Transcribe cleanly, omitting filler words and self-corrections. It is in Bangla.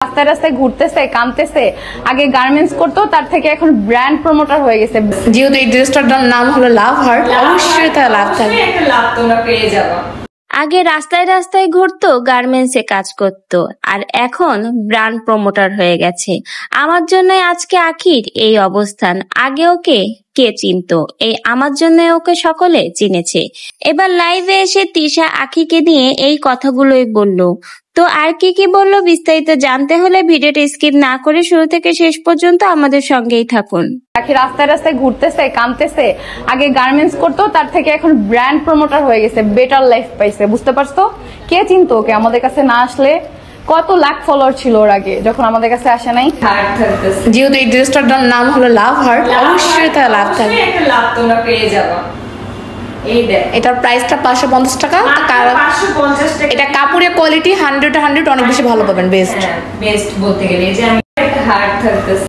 রাস্তায় রাস্তায় ঘুরতেছে, কামতেছে, আগে গার্মেন্টস করতো, তার থেকে এখন ব্র্যান্ড প্রমোটার হয়ে গেছে। যেহেতু এই ড্রেসটার নাম হলো লাভ হার্ট, অবশ্যই তার লাভ থাকবে। একটা লাভ তোমরা পেয়ে যাবে। আগে রাস্তায় রাস্তায় ঘুরতো, গার্মেন্টসে কাজ করত, আর এখন ব্র্যান্ড প্রমোটার হয়ে গেছে। আমার জন্য আজকে আখির এই অবস্থান। আগে ওকে কে চিনতো? এই আমার জন্য ওকে সকলে চিনেছে। এবার লাইভে এসে তিশা আখিকে নিয়ে এই কথাগুলোই বলল। তো আর কি কি বললো বিস্তারিত জানতে হলে ভিডিওটা স্কিপ না করে শুরু থেকে শেষ পর্যন্ত আমাদের সঙ্গেই থাকুন। আখি রাস্তায় রাস্তায় ঘুরতেছে, কামতেছে, আগে গার্মেন্টস করতো, তার থেকে এখন ব্র্যান্ড প্রমোটার হয়ে গেছে, বেটার লাইফ পাইছে। বুঝতে পারছো? কে চিনতো ওকে আমাদের কাছে না আসলে? কত লাখ ফলোয়ার ছিল ওর আগে, যখন আমাদের কাছে আসে নাই। যেহেতু এই ড্রেসটার নাম হলো লাভ হার্ট, অবশ্যই তার লাভ থাকবে। একটা লাভ তোমরা পেয়ে যাবে। এই দেখ, এটার প্রাইসটা 550 টাকা। 550 টাকা। এটা কাপড়ের কোয়ালিটি 100 অনেক বেশি ভালো পাবেন, বেস্ট। বেস্ট বলতে গেলে যে আমি একটা হার্ট থাকতেছে।